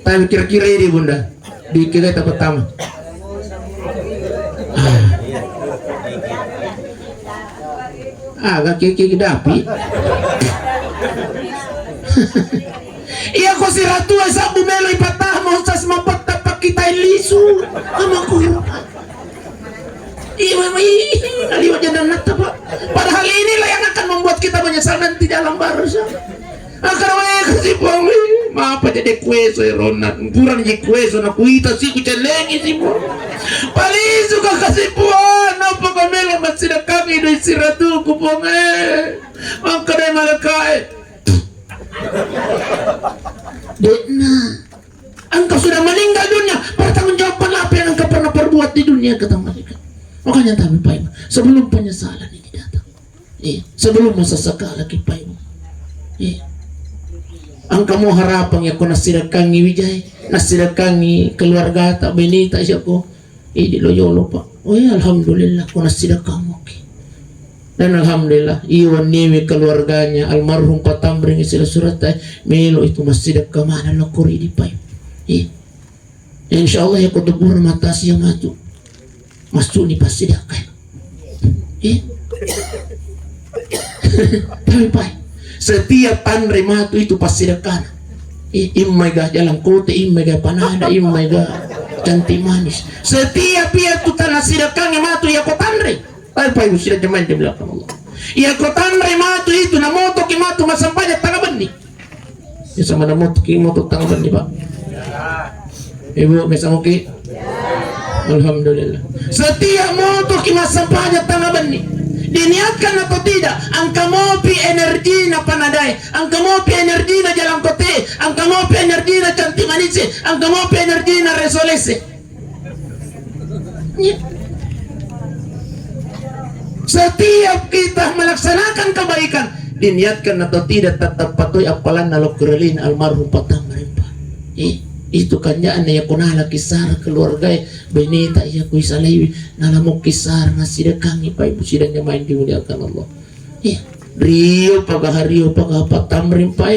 tapi kira-kira ini bunda dikira dapat tahu agak kiki dapi iya ko si ratu sa bumelo ipatah mo sa mapat tapak kita lisu ama ko aliwat jangan nata Pak. Padahal inilah yang akan membuat kita menyesal nanti dalam barusan akan kasih buang maaf aja deh kue so ronat kurang je kue so na kuita si ku celengi si mo paling suka kasih buang apa kamela masih dah kami do siratu ku buang maka deh malakai Dekna, engkau sudah meninggal dunia, pertanggungjawaban apa yang engkau pernah perbuat di dunia, kata mereka. Makanya kami Pak, sebelum penyesalan ini datang, sebelum masa sekala kita, engkau mau harapan ya, kau nasidakangi wijay, nasidakangi keluarga tak benita siapa, di loyolo Pak. Oh ya, alhamdulillah, kau nasidakang oke. Dan alhamdulillah iwan niwi keluarganya almarhum Patambring sila surat melo itu masih dekat mana lo kuri di pai. Insyaallah ya kutubur mata siang matu masuk ni pasti dekat. Tapi pai setiap tanre matu itu pasti dekat. Imaiga jalan kote, imaiga panada, imaiga cantik manis. Setiap ia tu tanah sidakang matu ya kotanre. Pai sudah jemaah di belakang Allah. Ya kotan rematu itu na moto ki matu masampanya tangga benih. Ya sama na moto ki moto tangga benih Pak. Ibu bisa muki? Alhamdulillah. Setiap moto ki masampanya tangga benih. Diniatkan atau tidak, angka mopi energi na panadai, angka mopi energi na jalan kote, angka mopi energi na cantik manis, angka mopi energi na resolese. Setiap kita melaksanakan kebaikan, diniatkan atau tidak, tetap patuhi apalan nalok kerelin almarhum Patambring Pak. Itu kanjaan ya kunala kisar keluarga benita ya kuisalewi nalamok kisar ngasidakangi Pak ibu sidangnya main dimuliakan Allah. Rio pagahario Patambring Pak.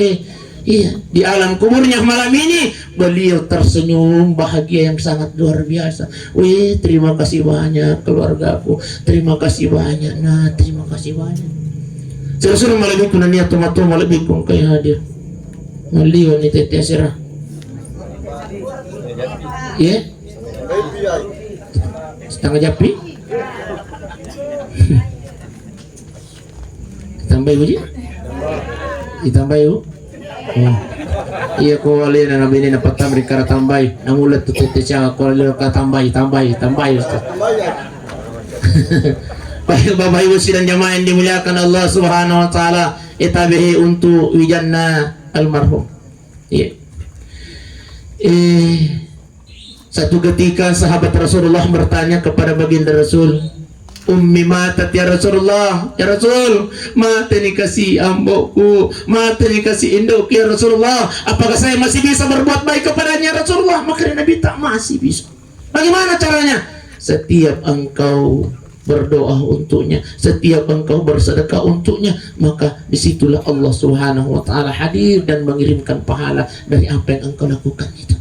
Iya, di alam kuburnya malam ini beliau tersenyum bahagia yang sangat luar biasa. Wih, terima kasih banyak keluargaku, terima kasih banyak. Nah, terima kasih banyak. Sudah malaikum nania tomato malaikum kayak hadir. Maliwan ni tete asira. Ya? Setengah japi. Tambah uji? Ditambah yuk. Iya ko wali na nabi ni Patambring kara tambay namulat tu tete siya ko wali ka tambay Baik Bapak Ibu sidang jamaah yang dimuliakan Allah Subhanahu wa taala, itabihi untuk wijanna almarhum. Satu ketika sahabat Rasulullah bertanya kepada baginda Rasul, Ummi matat ya Rasulullah, ya Rasul, mati ni kasih ambokku, mati ni kasih induk ya Rasulullah, apakah saya masih bisa berbuat baik kepadanya Rasulullah? Maka Nabi tak masih bisa. Bagaimana caranya? Setiap engkau berdoa untuknya, setiap engkau bersedekah untuknya, maka disitulah Allah Subhanahu wa taala hadir dan mengirimkan pahala dari apa yang engkau lakukan itu.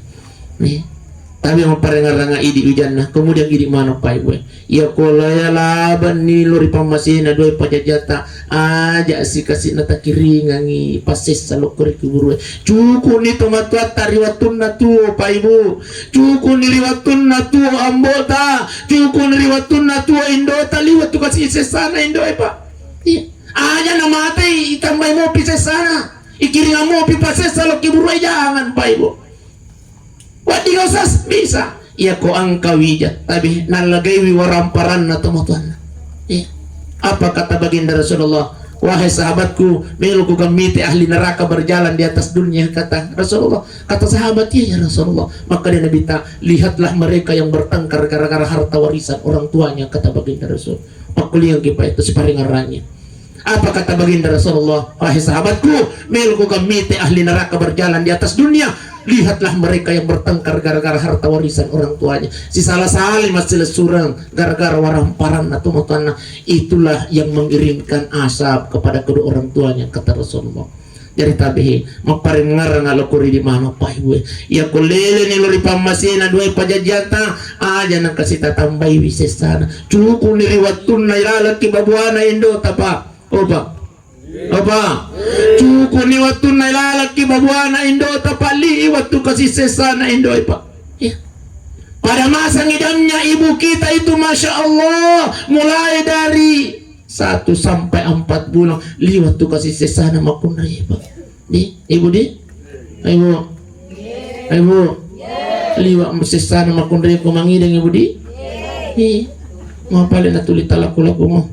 Tapi memperengar-rengar idi ujana, kemudian idi mana pai gue? Ya kolaya laban ni lori pamasina doi pajajata aja si kasih nata kiringangi pases salok kori kuburu. Cukup ni tomatua tariwatun natu pai bu, cukup ni riwatun natu ambota, cukup ni riwatun natu indota liwat tu kasih sesana indo pak. Aja nama mati itambah mau pisah sana, ikiringan mau pases salok kuburu jangan pai bu. Wadi usas bisa ya ko angka wijat tapi nalagay waramparan na tumatuan. Apa kata baginda Rasulullah? Wahai sahabatku, melku gamiti ahli neraka berjalan di atas dunia, kata Rasulullah. Kata sahabat, ya Rasulullah. Maka dia Nabi lihatlah mereka yang bertengkar gara-gara harta warisan orang tuanya, kata baginda Rasul. Pakuliang kipa itu separingarannya. Apa kata baginda Rasulullah? Wahai sahabatku, melku gamiti ahli neraka berjalan di atas dunia, lihatlah mereka yang bertengkar gara-gara harta warisan orang tuanya. Si salah salim masih surang gara-gara waramparan atau matuana. Itulah yang mengirimkan asap kepada kedua orang tuanya, kata Rasulullah. Jadi tabihi maparing ngarang alokuri di mana pai gue. Ya kulele ni lori pamasina dua pajajata aja nang kasih tambai wisesana. Cukup ni riwatun na ilalaki babuana indo tapa. Opa. Apa? Cukup ni waktu nailalaki babuana indo tapali waktu kasih sesana indo pak. Pada masa ngidamnya ibu kita itu masya Allah mulai dari 1 sampai 4 bulan liwat tu kasih sesana makun pak. Ibu liwat sesana makun kumangideng ibu di. Mau paling natuli talaku mau.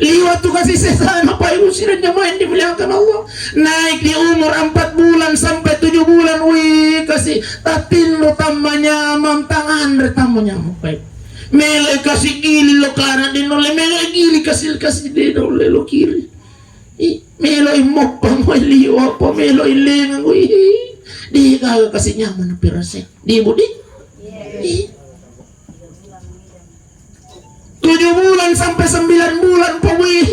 Liwat tuh kasih sesama Pak Ibu sidang jamaah yang dimuliakan Allah. Naik di umur 4 bulan sampai 7 bulan. Wih kasih tatin lo tamanya mamtangan tamanya Pak Ibu. Mele kasih gili lo kanan di nole mele gili kasih di nole lo kiri. Melo imok pa mo liwa pa melo ilengang wih. Di kagak kasih nyaman pirase. Di budi. 7 bulan sampai 9 bulan Pak wih.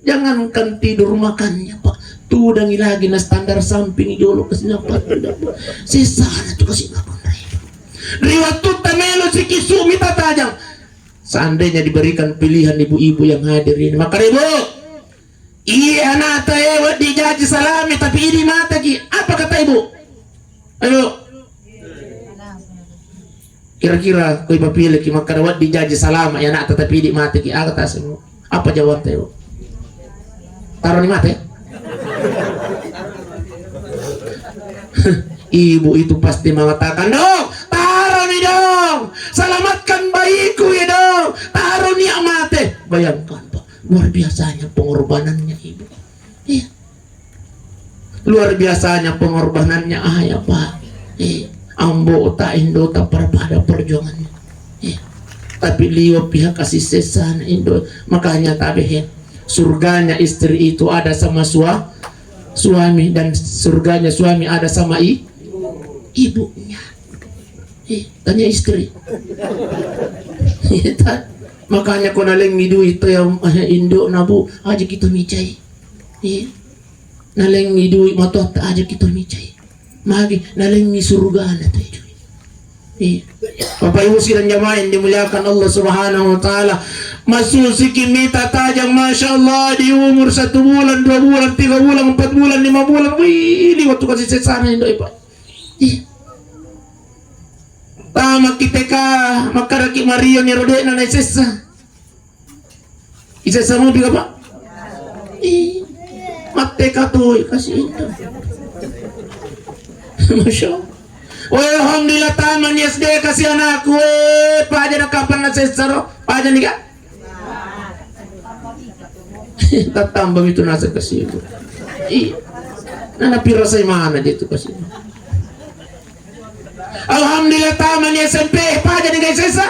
Jangankan tidur makannya Pak. Tuh udah lagi na standar samping jolo kasih napat. Sesana tuh kasih napat. Riwat tuh tamelo si kisumi tatajang. Seandainya diberikan pilihan ibu-ibu yang hadir ini, maka ibu, iya nata ewat dijaji salami tapi ini mata ki. Apa kata ibu? Ayo. Kira-kira kau ibu pilih ki maka ewat dijaji salama ya nata tapi ini mata ki. Apa kata semua? Apa jawab ibu? Taruh di mata ya? Ibu itu pasti mengatakan dong, taruh nih dong, selamatkan bayiku ya dong, taruh nih amate. Bayangkan Pak, luar biasanya pengorbanannya ibu. Iya. Luar biasanya pengorbanannya ayah Pak. Ambo tak Indo tak pada perjuangannya. Iya. Tapi liwa pihak kasih sesana Indo, makanya tabihin surganya istri itu ada sama suami dan surganya suami ada sama ibunya. Tanya istri. Makanya ko naling midu itu yang Indo nabu aja kita micai. Naling midu matot aja kita micai. Magi naling mi surga na tayo. Bapak Ibu sidang jamaah yang dimuliakan Allah Subhanahu wa taala. Masusi kita tajam Masya Allah di umur 1 bulan, 2 bulan, 3 bulan, 4 bulan, 5 bulan. Wih, ini waktu kasih sesana Indo Pak. Tama kita ka makaraki Mario ni Rode na naisesa. Isesa mo biga Pak? Mate ka to kasih itu. Masya Allah. Alhamdulillah taman SD kasih anakku. Pak aja nak kapan na sesaro? Pak aja nih kak. Tatambang itu nasa kasih itu. Nana pira sa mana dito kasih. Alhamdulillah taman SMP. Pak aja nih guys sesa.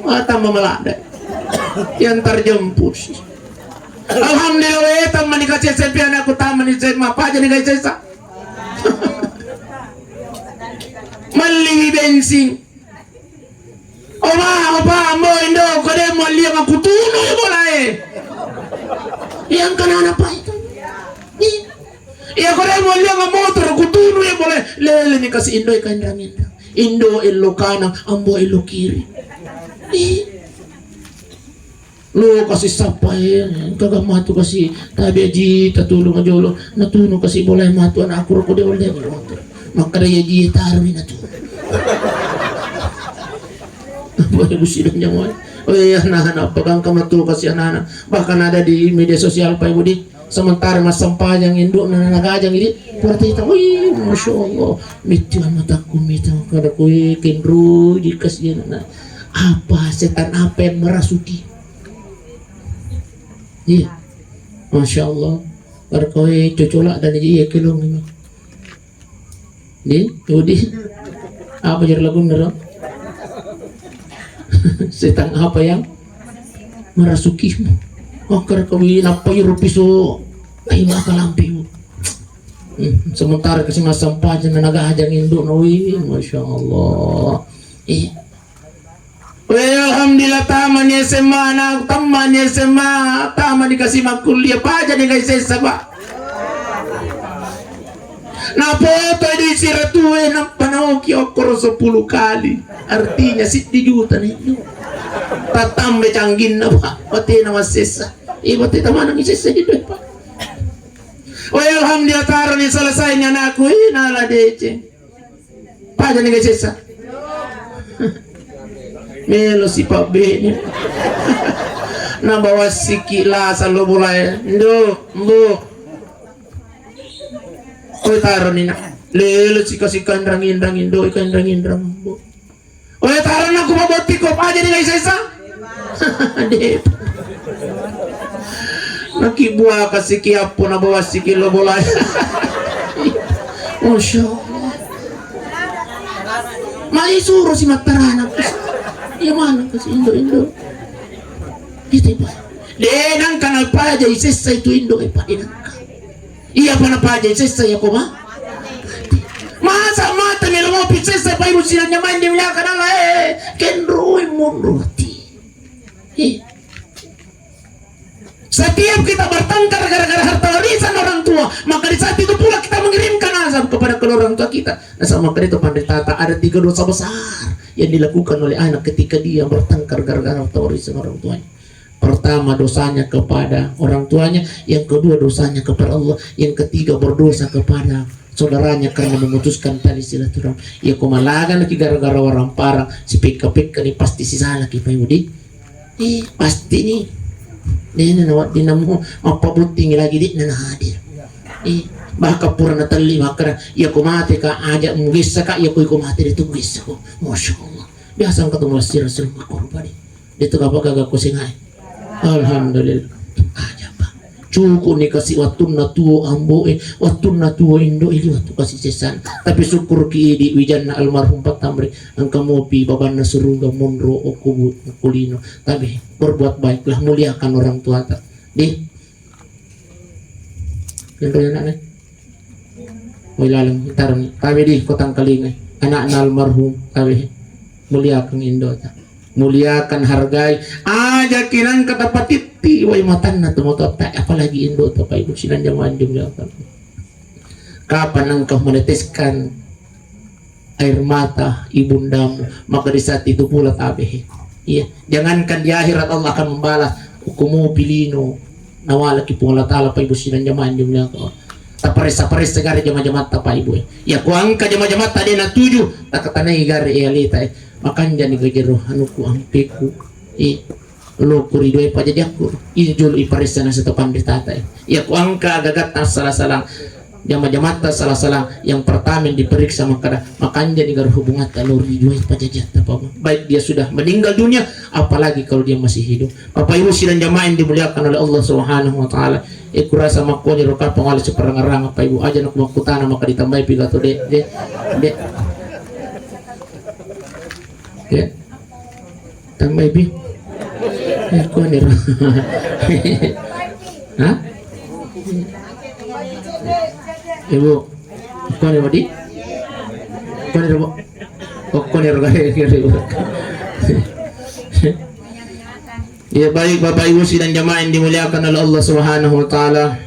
Mata memelada. Yang terjemput. Alhamdulillah taman dikasih SMP anakku taman SMA. Pak aja nih guys sesa. Mali bensin. Opa, mo Indo, kode mo liang aku tuno ya boleh. Yang kanan apa itu? Iya kode mo liang motor aku tuno ya boleh. Lele ni kasih Indo ikan rangin. Indo elo kanan, ambo elo kiri. Lo kasih sapa ya, kagak matu kasih tabi aji tatulung aja lo, natulung kasih boleh matu anak aku kode boleh motor. Maka dia ji taruhin atu. Boleh busidang jamaah. Oh iya anak-anak pegang kamatu kasih anak-anak. Bahkan ada di media sosial Pak Ibu di sementara mas sampah yang induk nagajang ini berarti kita wih Masya Allah mitian mataku mitian kada kui kendru dikasih anak apa setan apa yang merasuki. Iya Masya Allah berkoi cocolak dan iya kelong ini. Di apa jadi lagu nero? Setan apa yang merasukimu? Akar kawin apa yung piso ay makalampi. Sementara kasi masampah dyan na nagahadang Indo nawi. Masya Allah. Alhamdulillah taman ni SMA anak taman ni SMA taman dikasih makuliah pa dyan ni guys sa ba. Napoto di siratuwe ng panahon kiokoro 10 kali. Artinya 10 juta na ito. Tatambe canggin na ba? Pati na masisa. Pati taman ang isisa ito pa. Alhamdulillah taruh ni selesai ni anakku. Nala dece. Pa dyan ni isisa. Melo si Pak B ni. Nabawa si kila sa lobulay. Mbo. Oy taruh ni na. Lelo si kasih rangin do ikan rangin. Oy taruh na kumaboti ko pa jadi guys isa. Di nakibuah kasih kiapo na bawa si kilo bola. Masya Allah. Mali suruh si Matarana. Ya mana kasi Indo. Itu ba? Denang kanal pa aja isesay itu Indo pa denang. Iya pa na pa aja isesay ako ma. Masa mata nila mo pisesay pa ibu sila nyaman di wala kanal kenroy monroti. Setiap kita bertengkar gara-gara harta warisan orang tua, maka di saat itu pula kita mengirimkan azab kepada kedua orang tua kita. Nah, sama itu pandai tata ada 3 dosa besar yang dilakukan oleh anak ketika dia bertengkar gara-gara harta warisan orang tuanya. Pertama, dosanya kepada orang tuanya, yang kedua dosanya kepada Allah, yang ketiga berdosa kepada saudaranya karena memutuskan tali silaturahmi. Ya kumalagan lagi gara-gara orang parang si pika-pika ni pasti si salah kita yudi. Pasti nih. Dia nawat dinamu mapabuting lagi di na hadir. Baka pura na tali makara ya kumate ka aja mugisa ka ya kumate dito gisa ko. Masyaallah. Biasa ang katong Rasul makorban. Dito kapag gagako singay. Alhamdulillah. Aja pa. Cukup nih kasih waktu natuo ambo waktu natuo Indo ini waktu kasih sesan. Tapi syukur ki di wijana almarhum Patamri ang kamopi baban na surungga monro o kubu kulino. Tapi berbuat baiklah, muliakan orang tua tak. Di. Yang royan anak. Wilalang tarang. Tapi di kotang kalingay. Anak na almarhum tapi muliakan Indo tak. Muliakan, hargai aja kirang kata patiti way matan na tumutota apalagi Indo to pa ibu sinan jaman jumlah kapan engkau meneteskan air mata ibundamu maka di saat itu pula tabe. Iya, jangankan di akhirat Allah akan membalas hukumu pilino nawala ki pula taala pa ibu sinan jaman jumlah ko tapares segala jama-jama pa ibu ya kuangka jama-jama tadi na 7 takatanay gari alita makanya nih gajero anuku ampeku lo kuridoy pa jadi aku jul iparisana sa tapan ditata ya ku angka gagat salah-salah jama-jamata salah-salah yang pertama yang diperiksa makanya nih gar hubungan lo ridoy pa jadi apa baik dia sudah meninggal dunia apalagi kalau dia masih hidup. Bapak Ibu sidang jamaah yang dimuliakan oleh Allah Subhanahu wa taala kurasa makoni roka pengali seperang-arang Bapak Ibu aja nak makutana maka ditambahi pigato de ya tambah bi kau nih hah ibu kau nih madi kau nih bu kau nih ibu ya baik Bapak Ibu sidang jamaah yang dimuliakan oleh Allah Subhanahu wa taala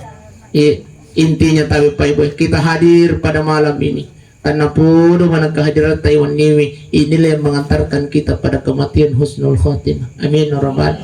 intinya tapi Bapak Ibu kita hadir pada malam ini karena puno mana kehadiran Taiwan Niwi inilah yang mengantarkan kita pada kematian husnul khotimah. Amin ya rabbal.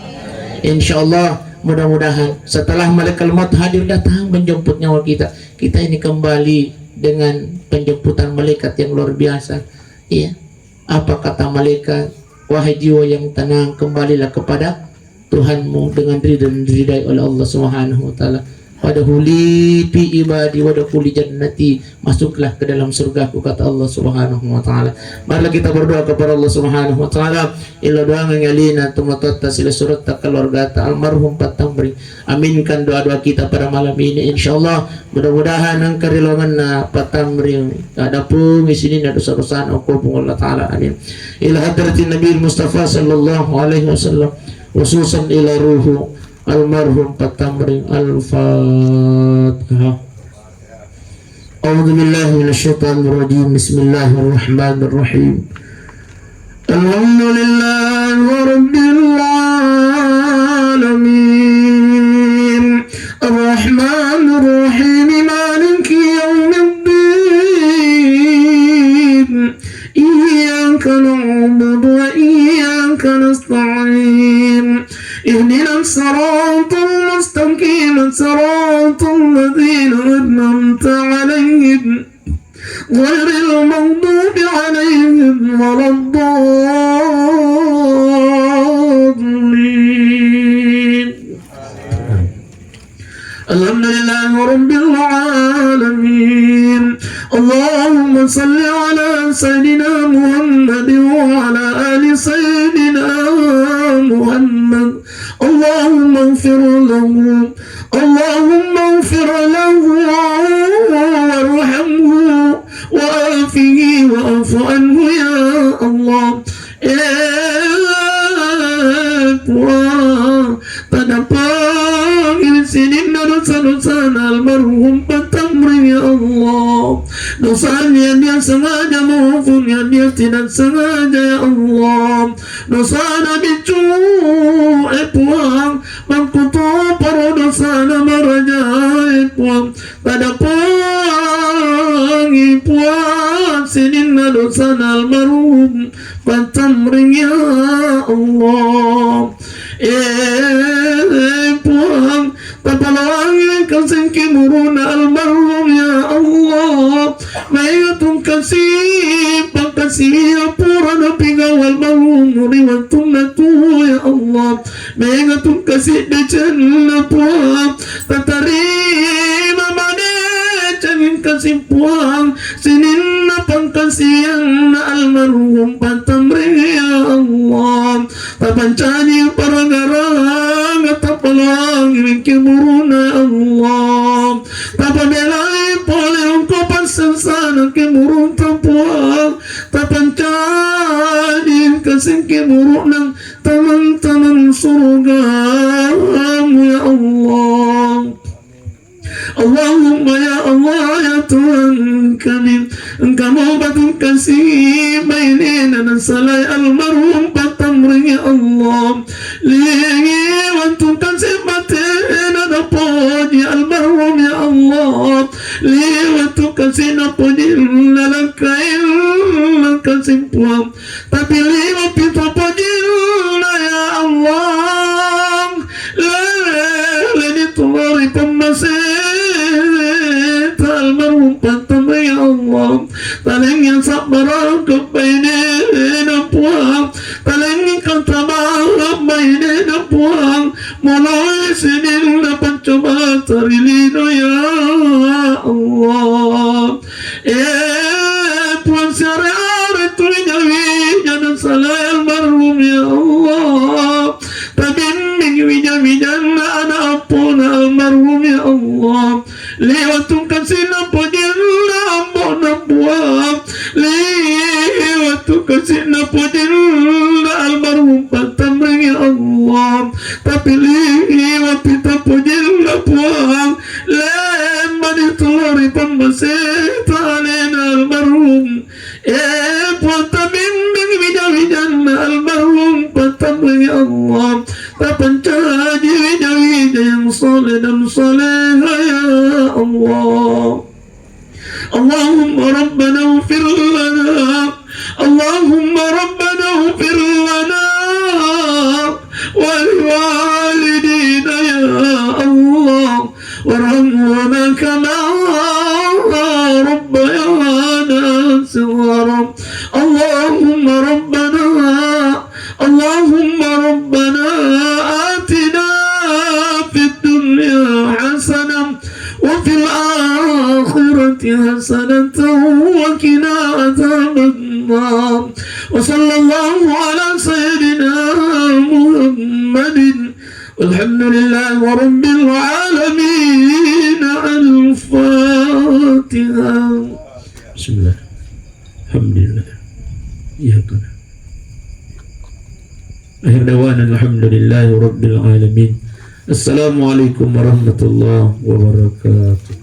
Insyaallah mudah-mudahan setelah malaikat maut hadir datang menjemput nyawa kita ini kembali dengan penjemputan malaikat yang luar biasa. Iya. Apa kata malaikat? Wahai jiwa yang tenang, kembalilah kepada Tuhanmu dengan ridha dan diridai oleh Allah Subhanahu wa taala. Wadkhuli fi ibadi wadkhuli jannati, masuklah ke dalam surgaku kata Allah Subhanahu wa taala. Marilah kita berdoa kepada Allah Subhanahu wa taala illa doa ngalina tumatatta sila surat keluarga almarhum Patamri. Aminkan doa-doa kita pada malam ini insyaallah. Mudah-mudahan ang karilongan Patamri ada pun isini na dosa-dosa aku pun Allah taala. Amin. Ila hadratin Nabi Mustafa sallallahu alaihi wasallam khususan ila ruhu almarhum Patamri al-Fatihah. A'udzu billahi minasyaitonir rajim. Bismillahirrahmanirrahim. Alhamdulillahi rabbil alamin. Arrahmanir rahim. Maliki yaumiddin. Iyyaka na'budu wa iyyaka nasta'in. اهدنا الصراط المستقيم صراط الذين أنعمت عليهم غير المغضوب عليهم ولا الضالين. الحمد لله رب العالمين. اللهم صل على سيدنا محمد وعلى آل سيدنا محمد اغفر له اللهم اغفر له وارحمه وعافه واعف عنه يا الله. Tadapang sinin na dosa-dosa na almarhum Patamrin ya Allah. Dosanya dia sengaja maupun yang dia tidak sengaja ya Allah. Dosa Nabi puang mangkuto para dosa na maraja puang. Tadapang puang sinin na dosa na almarhum Patamrin ya Allah. Puang papalangin kasih kimuruna almarhum ya Allah. Mayatun kasih pakasih purana pingawal marhum riwatun natu ya Allah. Mayatun kasih dejan puang tatarima mane jangin kasih puang sinin pangkasihan almarhum Patamrin ya Allah. Tapancani parang-garang tapalang kimuruna Allah. Tapabelai pole ungko pansensana kimurun tapuang. Tapancani kasih kimurunang teman-teman surga ya Allah. Allahumma ya Allah ya Tuhan kami, Engkau mau batu kasih bainina dan salai almarhum Patamrin ya Allah. Lihi wantu kasih batina dan puji almarhum ya Allah. Lihi wantu kasih na puji lalakain kasih puang. Tapi lihi wantu puji ya Allah. Leni tulari pemasih almarhum Patamrin ya Allah. Paling yang sabar kebainina puang. Paling yang tabar bainina puang. Mulai sini dapat coba tarilino ya Allah. Puang syariat tulinya jangan salah almarhum ya Allah. Tabimbing wijan-wijan anak pun almarhum ya Allah. Lewatun kasih napojin na buang. Lewatun kasih napojin almarhum Patamrin ya Allah. Tapi lewatun tapojin na buang. Leman itu lari pembasih talin almarhum. Tabimbing wijan-wijan almarhum Patamrin ya Allah. Tapancani wijan-wijan yang soleh dan soleha ya Allah. Allahumma rabbana ighfir lana. Allahumma rabbana ighfir lana wa liwalidina ya Allah. Warhamhuma kama rabbayana saghira. Allahumma rabbana atina fid dunya hasanah wa fil akhirati hasanah wa qina adzabannar. Wa sallallahu ala sayyidina Muhammadin walhamdulillahi rabbil alamin. Al-Fatiha. Bismillah. Alhamdulillah. Ya Tuhan. Akhir dawana alhamdulillahi rabbil alamin. Assalamualaikum warahmatullahi wabarakatuh.